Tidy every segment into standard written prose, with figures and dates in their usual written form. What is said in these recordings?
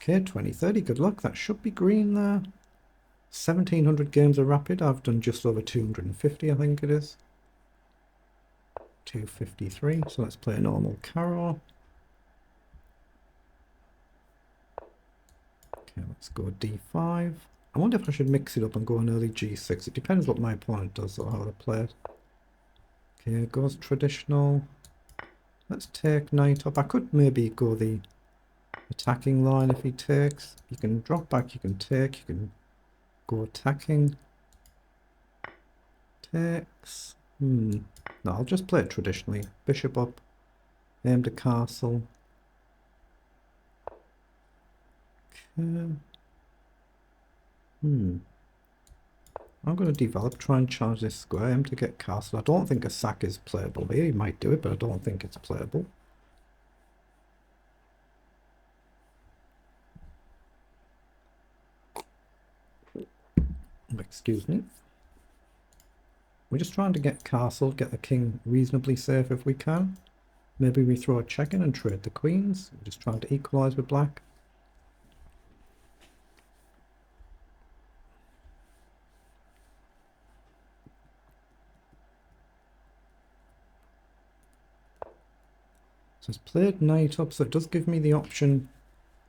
Okay, 2030, good luck. That should be green there. 1700 games of rapid. I've done just over 250, I think it is. 253, so let's play a normal carrow. Okay, let's go d5. I wonder if I should mix it up and go an early g6. It depends what my opponent does or how they play it. Okay, goes traditional. Let's take knight up. I could maybe go the attacking line if he takes. You can drop back, you can take, you can go attacking. Takes. No, I'll just play it traditionally. Bishop up, aim to castle. Okay. I'm going to develop, try and charge this square, aim to get castle. I don't think a sack is playable here. He might do it, but I don't think it's playable. Excuse me. We're just trying to get castle, get the king reasonably safe if we can. Maybe we throw a check in and trade the queens. We're just trying to equalise with black. So it's played knight up, so it does give me the option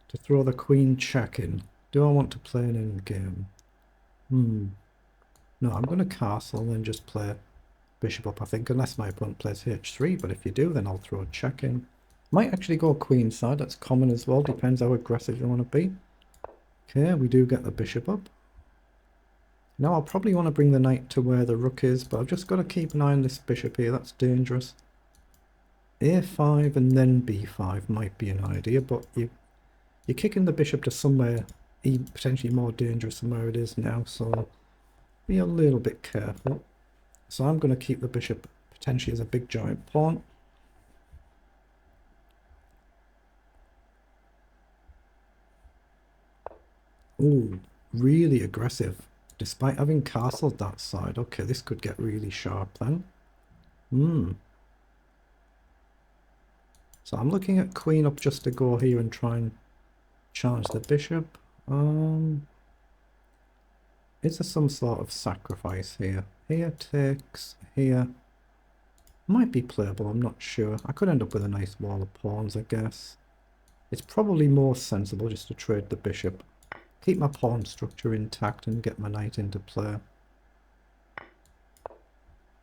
to throw the queen check in. Do I want to play an end game? No, I'm going to castle and then just play bishop up, I think, unless my opponent plays h3, but if you do, then I'll throw a check in. Might actually go queen side, that's common as well, depends how aggressive you want to be. Okay, we do get the bishop up. Now I'll probably want to bring the knight to where the rook is, but I've just got to keep an eye on this bishop here, that's dangerous. a5 and then b5 might be an idea, but you're kicking the bishop to somewhere potentially more dangerous than where it is now, so be a little bit careful. So I'm going to keep the bishop potentially as a big giant pawn. Ooh, really aggressive, despite having castled that side. Okay, this could get really sharp then. So I'm looking at queen up just to go here and try and challenge the bishop. Is there some sort of sacrifice here? Here takes, here. Might be playable, I'm not sure. I could end up with a nice wall of pawns, I guess. It's probably more sensible just to trade the bishop. Keep my pawn structure intact and get my knight into play.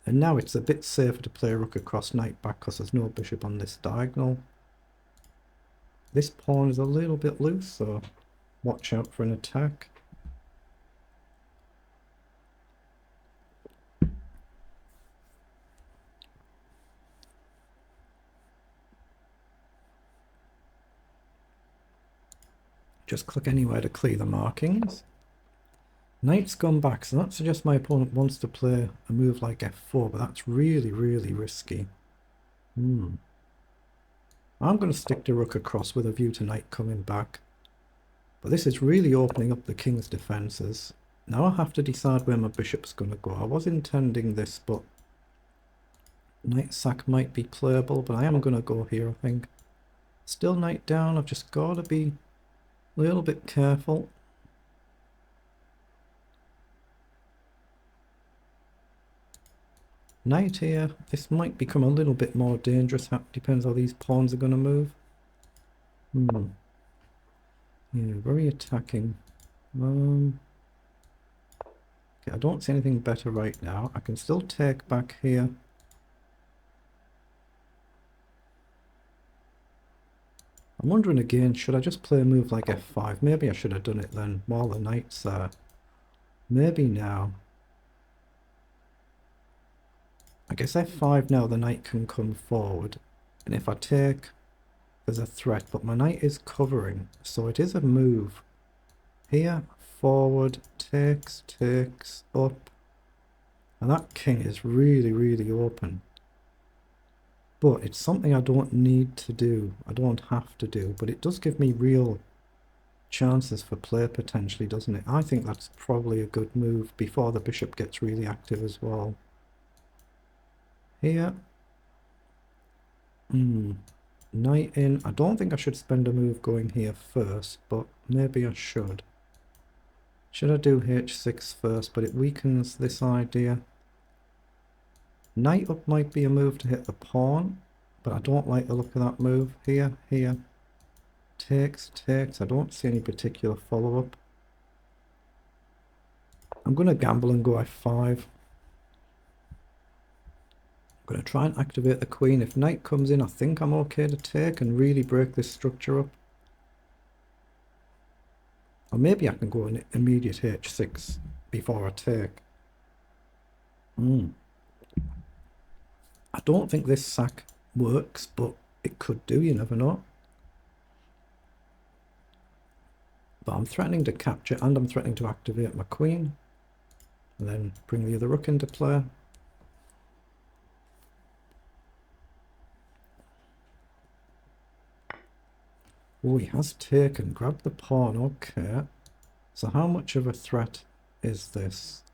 And now it's a bit safer to play rook across knight back because there's no bishop on this diagonal. This pawn is a little bit loose, so watch out for an attack. Just click anywhere to clear the markings. Knight's gone back, so that suggests my opponent wants to play a move like f4, but that's really, really risky. I'm going to stick to rook across with a view to knight coming back. But this is really opening up the king's defences. Now I have to decide where my bishop's going to go. I was intending this, but knight sack might be playable, but I am going to go here, I think. Still knight down, I've just got to be a little bit careful. Knight here, this might become a little bit more dangerous, depends how these pawns are going to move. Yeah, very attacking. Okay, I don't see anything better right now. I can still take back here. I'm wondering again, should I just play a move like f5? Maybe I should have done it then while the knight's there. Maybe now. I guess f5 now the knight can come forward. And if I take, there's a threat, but my knight is covering. So it is a move. Here, forward, takes, up. And that king is really, really open. But it's something I don't need to do. I don't have to do. But it does give me real chances for play potentially, doesn't it? I think that's probably a good move before the bishop gets really active as well. Here. Knight in. I don't think I should spend a move going here first, but maybe I should. Should I do h6 first, but it weakens this idea. Knight up might be a move to hit the pawn, but I don't like the look of that move. Here, here. Takes, takes. I don't see any particular follow-up. I'm going to gamble and go f5. I'm going to try and activate the queen. If knight comes in, I think I'm okay to take and really break this structure up. Or maybe I can go an immediate h6 before I take. I don't think this sack works, but it could do, you never know. But I'm threatening to capture and I'm threatening to activate my queen. And then bring the other rook into play. Oh, he has taken. Grab the pawn. Okay. So how much of a threat is this?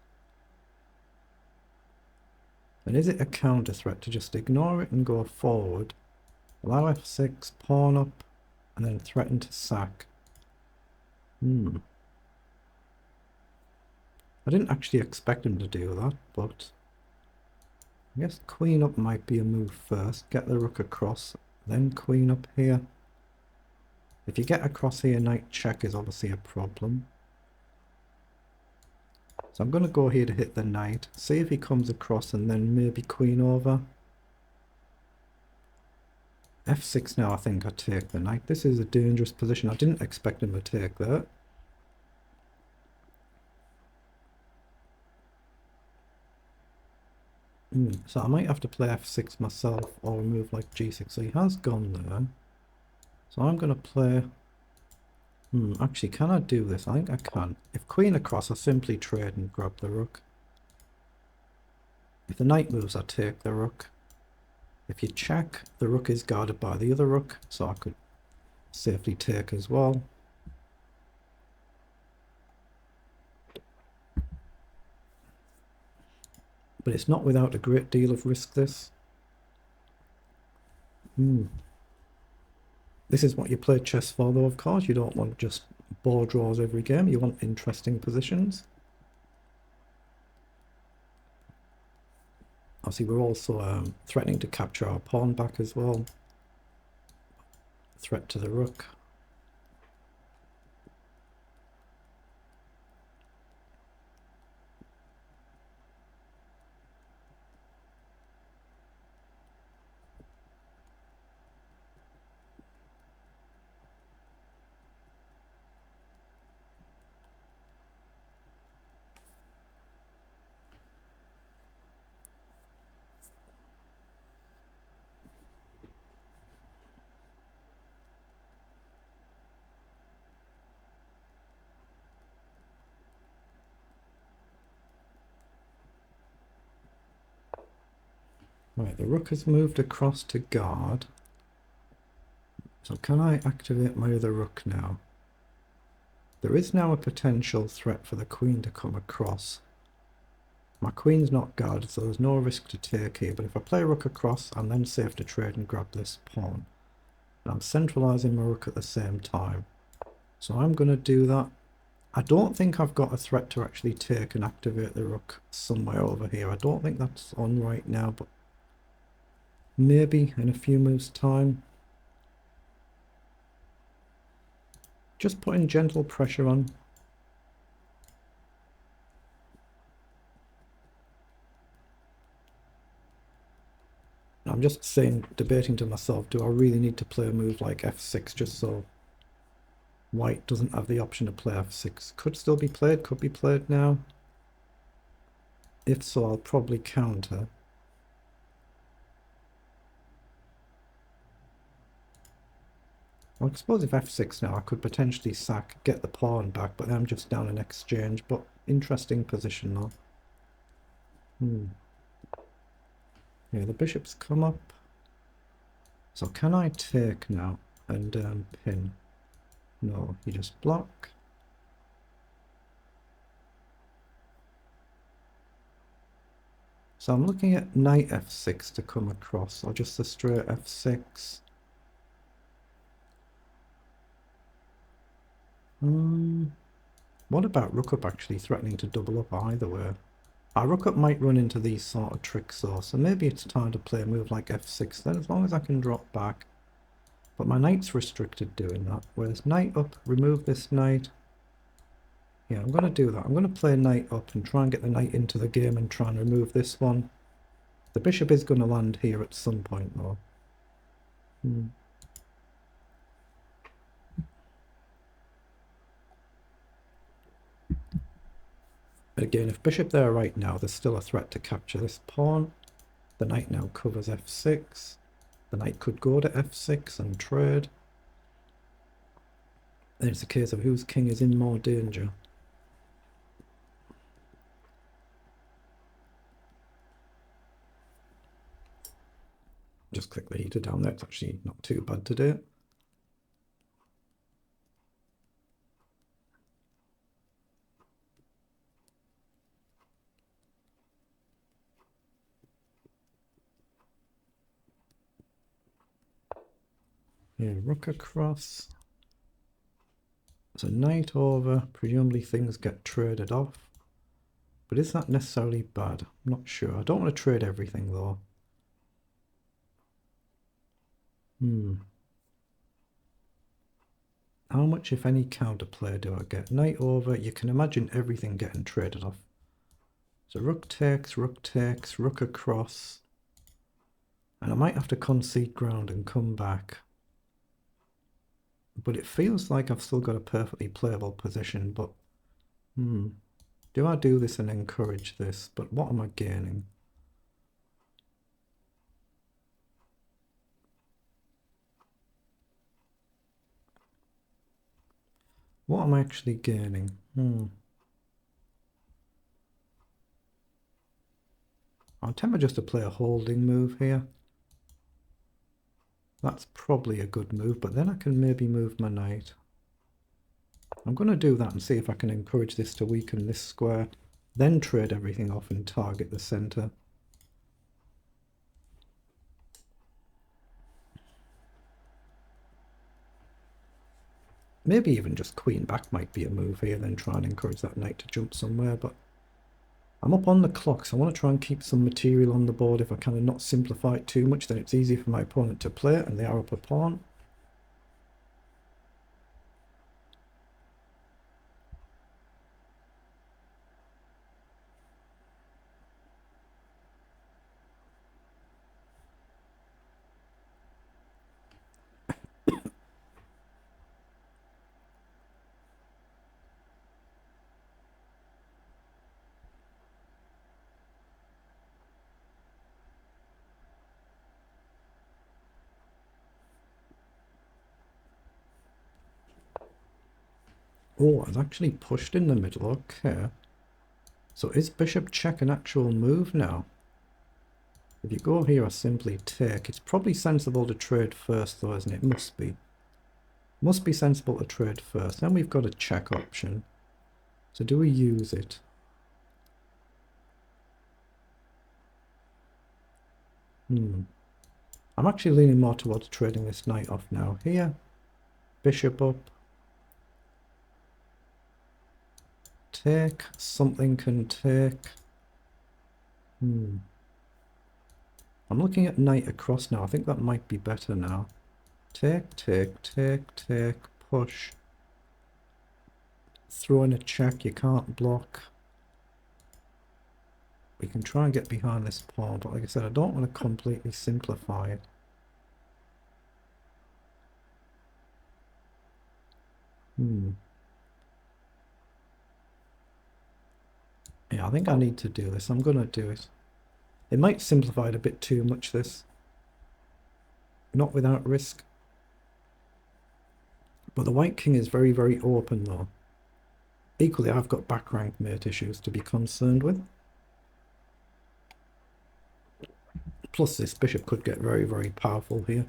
And is it a counter threat to just ignore it and go forward? Allow f6, pawn up, and then threaten to sack. I didn't actually expect him to do that, but I guess queen up might be a move first. Get the rook across, then queen up here. If you get across here, knight check is obviously a problem. So I'm going to go here to hit the knight, see if he comes across, and then maybe queen over. f6 now, I think I take the knight. This is a dangerous position. I didn't expect him to take that. So I might have to play f6 myself or a move like g6. So he has gone there. So I'm going to play... actually, can I do this? I think I can. If queen across, I simply trade and grab the rook. If the knight moves, I take the rook. If you check, the rook is guarded by the other rook, so I could safely take as well. But it's not without a great deal of risk, this. This is what you play chess for, though, of course. You don't want just board draws every game. You want interesting positions. Obviously, we're also threatening to capture our pawn back as well. Threat to the rook. Right, the rook has moved across to guard. So can I activate my other rook now? There is now a potential threat for the queen to come across. My queen's not guarded, so there's no risk to take here. But if I play rook across, I'm then safe to trade and grab this pawn. And I'm centralizing my rook at the same time. So I'm going to do that. I don't think I've got a threat to actually take and activate the rook somewhere over here. I don't think that's on right now, but maybe in a few moves' time. Just putting gentle pressure on. I'm just saying, debating to myself, do I really need to play a move like f6 just so white doesn't have the option to play f6? Could still be played, could be played now. If so, I'll probably counter. Well, I suppose if f6 now, I could potentially sack, get the pawn back, but then I'm just down an exchange. But interesting position though. Yeah, the bishop's come up. So can I take now and pin? No, you just block. So I'm looking at knight f6 to come across, or just a straight f6. What about rook up actually threatening to double up either way? Our rook up might run into these sort of tricks though, so maybe it's time to play a move like f6 then, as long as I can drop back. But my knight's restricted doing that. Whereas knight up, remove this knight. Yeah, I'm going to do that. I'm going to play knight up and try and get the knight into the game and try and remove this one. The bishop is going to land here at some point though. Again, if bishop there right now, there's still a threat to capture this pawn. The knight now covers f6. The knight could go to f6 and trade. And it's a case of whose king is in more danger. Just click the heater down there. It's actually not too bad to do. Yeah, rook across. So knight over. Presumably things get traded off. But is that necessarily bad? I'm not sure. I don't want to trade everything though. How much, if any, counterplay do I get? Knight over. You can imagine everything getting traded off. So rook takes, rook across. And I might have to concede ground and come back. But it feels like I've still got a perfectly playable position, but do I do this and encourage this? But what am I gaining? What am I actually gaining? I'm tempted just to play a holding move here. That's probably a good move, but then I can maybe move my knight. I'm going to do that and see if I can encourage this to weaken this square, then trade everything off and target the center. Maybe even just queen back might be a move here, then try and encourage that knight to jump somewhere, but I'm up on the clock, so I want to try and keep some material on the board. If I kind of not simplify it too much, then it's easy for my opponent to play it, and they are up a pawn. Oh, it's actually pushed in the middle. Okay. So is bishop check an actual move now? If you go here, I simply take. It's probably sensible to trade first though, isn't it? Must be. Must be sensible to trade first. Then we've got a check option. So do we use it? I'm actually leaning more towards trading this knight off now. Here. Bishop up. Take. Something can take. I'm looking at knight across now. I think that might be better now. Take, take, take, take, push. Throw in a check, you can't block. We can try and get behind this pawn, but like I said, I don't want to completely simplify it. Yeah, I think I need to do this. I'm going to do it. It might simplify it a bit too much, this. Not without risk. But the white king is very, very open, though. Equally, I've got back rank mate issues to be concerned with. Plus, this bishop could get very, very powerful here.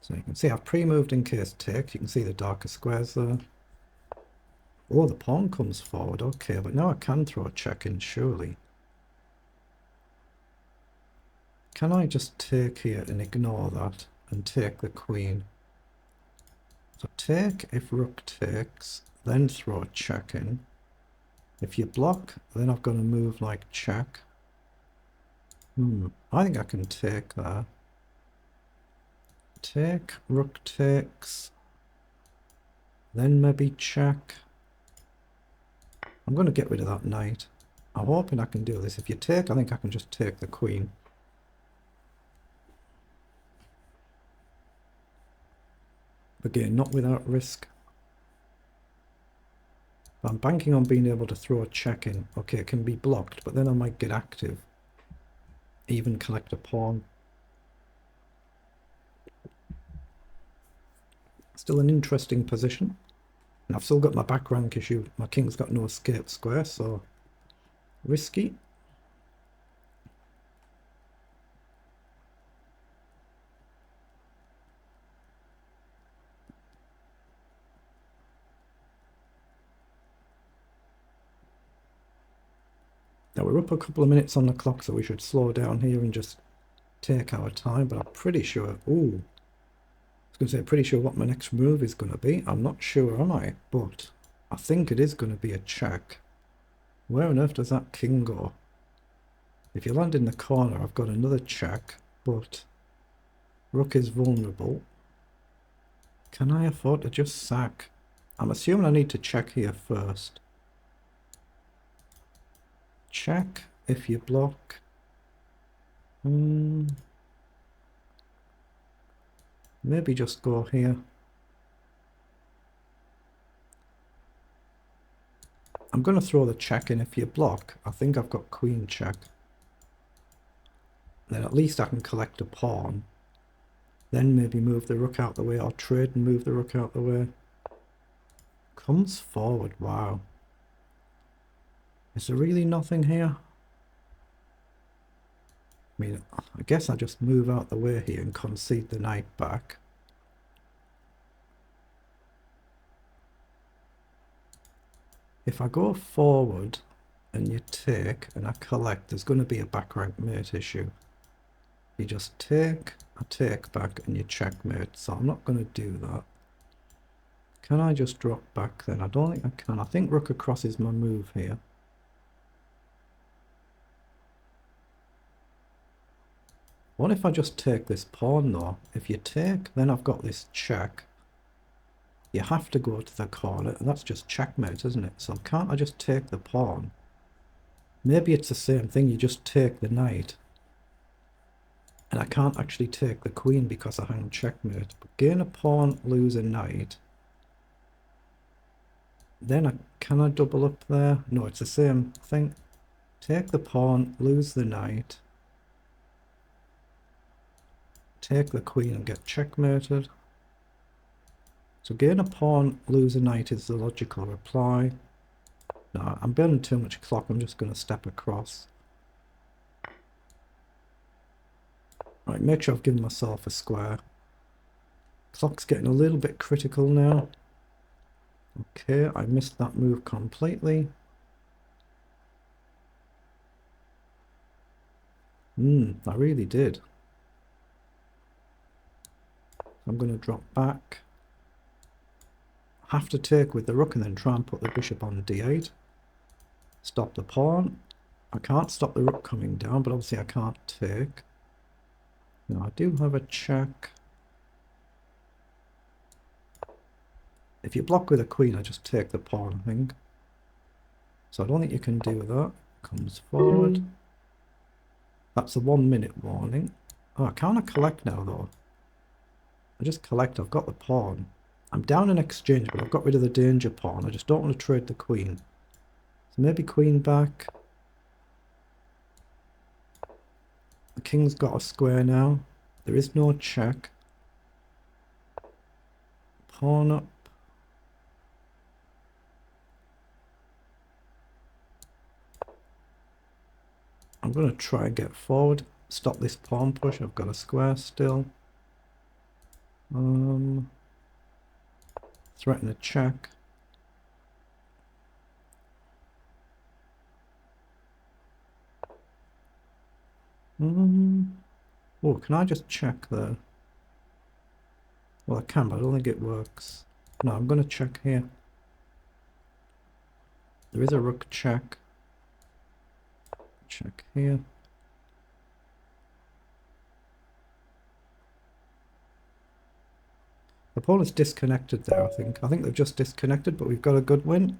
So you can see I've pre-moved in case take. You can see the darker squares there. Oh, the pawn comes forward. Okay, but now I can throw a check in, surely. Can I just take here and ignore that and take the queen? So take if rook takes, then throw a check in. If you block, then I've got to move like check. I think I can take there. Take, rook takes, then maybe check. I'm going to get rid of that knight. I'm hoping I can do this. If you take, I think I can just take the queen. Again, not without risk. I'm banking on being able to throw a check in. Okay, it can be blocked, but then I might get active. Even collect a pawn. Still an interesting position. And I've still got my back rank issue. My king's got no escape square, so risky. Now we're up a couple of minutes on the clock, so we should slow down here and just take our time, but I'm pretty sure, I was going to say pretty sure what my next move is going to be. I'm not sure, am I? But I think it is going to be a check. Where on earth does that king go? If you land in the corner, I've got another check, but rook is vulnerable. Can I afford to just sack? I'm assuming I need to check here first. Check if you block. Maybe just go here. I'm going to throw the check in if you block. I think I've got queen check. Then at least I can collect a pawn. Then maybe move the rook out the way, or trade and move the rook out the way. Comes forward, wow. Is there really nothing here? I mean, I guess I just move out the way here and concede the knight back. If I go forward and you take and I collect, there's going to be a back rank mate issue. You just take, I take back and you checkmate, so I'm not going to do that. Can I just drop back then? I don't think I can. I think rook across is my move here. What if I just take this pawn though? If you take, then I've got this check. You have to go to the corner, and that's just checkmate, isn't it? So can't I just take the pawn? Maybe it's the same thing, you just take the knight. And I can't actually take the queen because I hang checkmate. But gain a pawn, lose a knight. Then can I double up there? No, it's the same thing. Take the pawn, lose the knight. Take the queen and get checkmated. So gain a pawn, lose a knight is the logical reply. No, I'm burning too much clock, I'm just going to step across. Right, make sure I've given myself a square. Clock's getting a little bit critical now. Okay, I missed that move completely. I really did. I'm going to drop back. Have to take with the rook and then try and put the bishop on d8. Stop the pawn. I can't stop the rook coming down, but obviously I can't take. Now I do have a check. If you block with a queen, I just take the pawn, I think. So I don't think you can do that. Comes forward. That's a 1 minute warning. Oh, I can't collect now though. I just collect, I've got the pawn. I'm down in exchange, but I've got rid of the danger pawn. I just don't want to trade the queen. So maybe queen back. The king's got a square now. There is no check. Pawn up. I'm going to try and get forward. Stop this pawn push. I've got a square still. Threaten a check. Oh, can I just check there? Well, I can, but I don't think it works. No, I'm going to check here. There is a rook check. Check here. The pawn is disconnected there, I think. I think they've just disconnected, but we've got a good win.